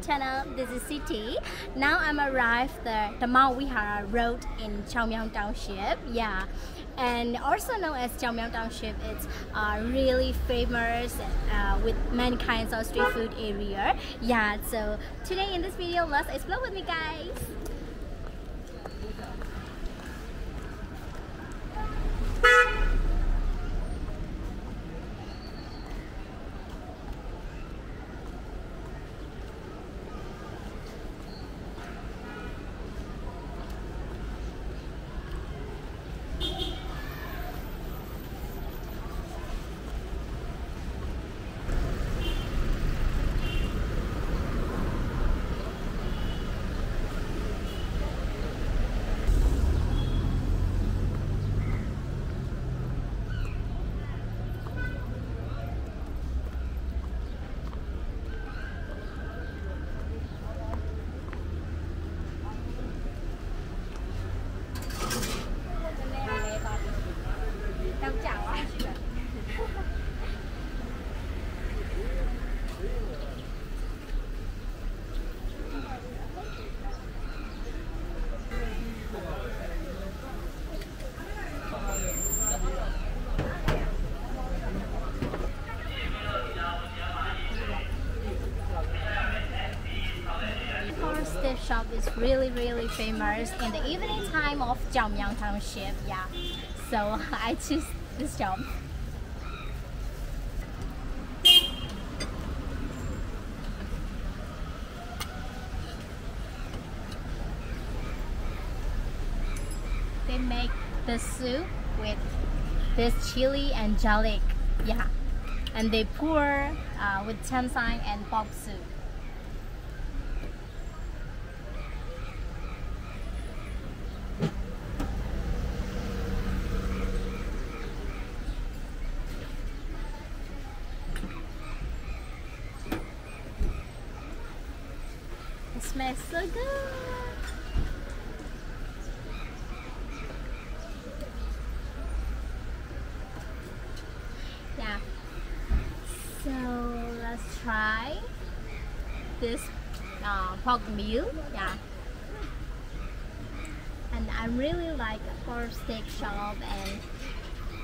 channel. This is Sweety. Now I'm arrived the Damawihara Road in Kyauk Myaung township. Yeah, and also known as Kyauk Myaung township. It's really famous with many kinds of street food area. Yeah, so today in this video, let's explore with me, guys. This shop is really famous in the evening time of Kyauk Myaung township. Yeah, so I choose this shop. They make the soup with this chili and garlic. Yeah, and they pour with ginseng and pork soup. It smells so good. Yeah. So let's try this pork meal. Yeah. And I really like pork steak shop, and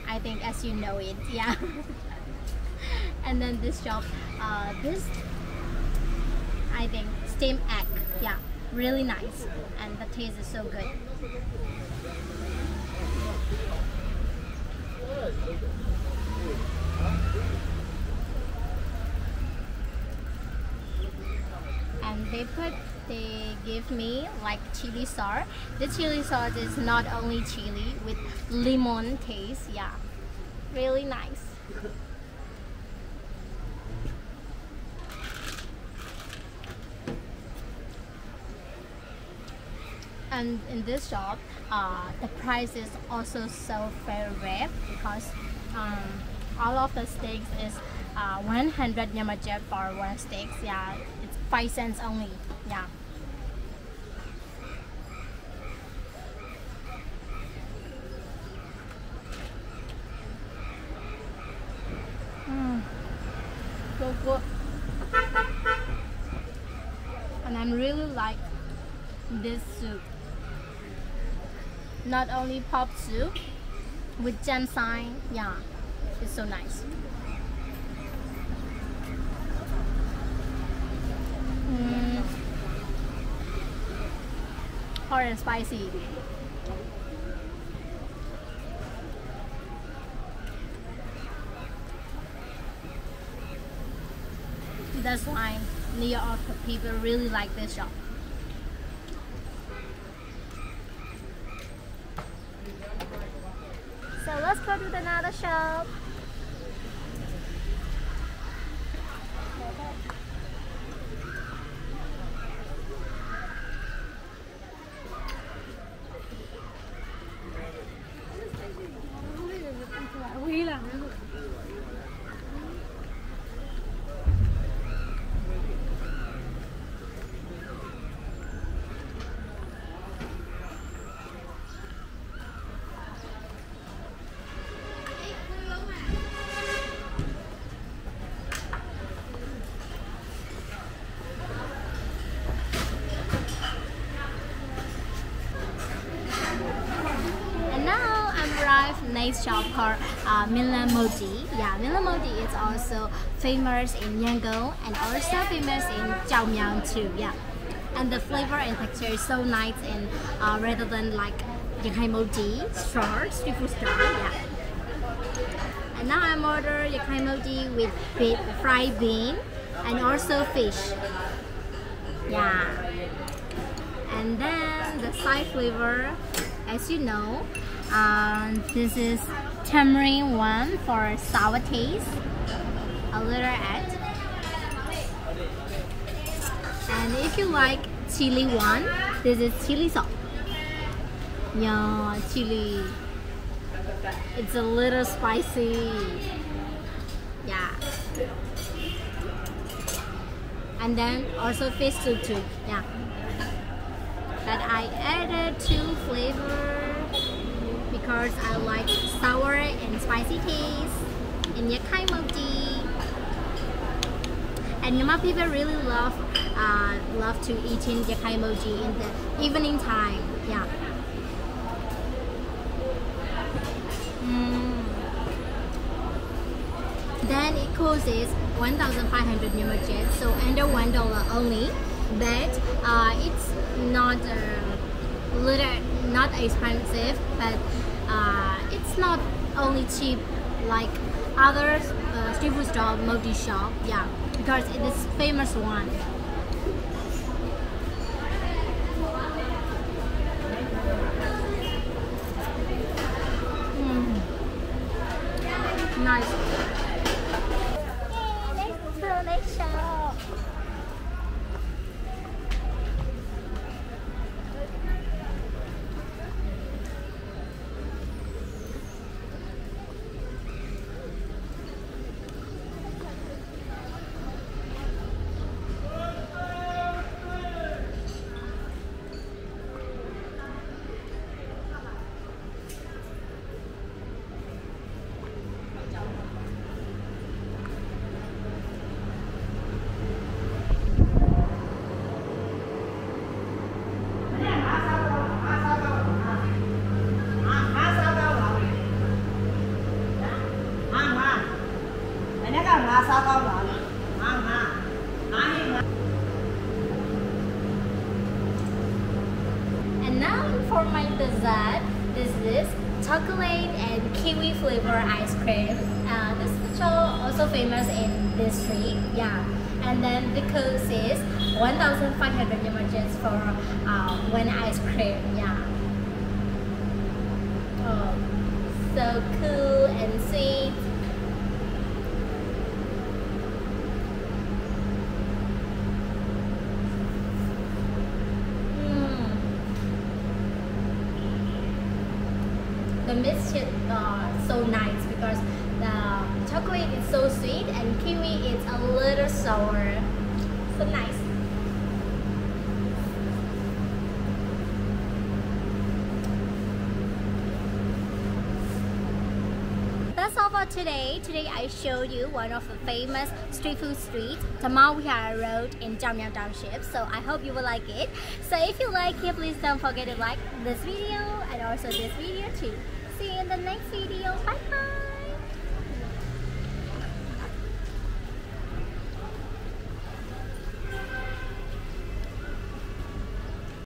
I think as you know it, yeah. And then this shop, this I think steamed egg, yeah, really nice, and the taste is so good. And they give me like chili sauce. The chili sauce is not only chili with lemon taste, yeah, really nice. And in this shop, the price is also so fair because all of the steaks is 100 nyamajet for one steak. Yeah, it's 5 cents only. Yeah. So good. And I'm really like this soup. Not only pork soup with ginseng, yeah, it's so nice. Hot and spicy. That's why New York people really like this shop. So let's go to another shop. arrived next shop called Mila Modi. Yeah, Mila Modi is also famous in Yangon and also famous in Kyauk Myaung too. Yeah, and the flavor and texture is so nice and rather than like Yangon Modi street food store. Yeah. And now I'm ordering Yangon Modi with fried bean and also fish. Yeah. And then the side flavor, as you know, this is tamarind one for sour taste, a little add. And if you like chili one, this is chili sauce. Yeah, chili. It's a little spicy. Yeah. And then also fish soup too. Yeah. But I added 2 flavors because I like sour and spicy taste in Yangon Modi. And Myanmar people really love to eat in Yangon Modi in the evening time. Yeah. Then it costs 1,500 Myanmar, so under $1 only. But it's not expensive, but it's not only cheap like other street food store, Modi shop. Yeah, because it is famous one. Nice. Yay, let's go next shop. And now for my dessert, this is chocolate and kiwi flavor ice cream. This is also famous in this street. Yeah, and then the cost is 1,500 Myanmar for one ice cream. Yeah. Oh, so cool and sweet. The mixture so nice because the chocolate is so sweet and kiwi is a little sour. So nice. That's all for today. Today I showed you one of the famous street food street, Damawihara Road in Kyauk Myaung township. So I hope you will like it. So if you like it, please don't forget to like this video and also this video too. See you in the next video. Bye bye.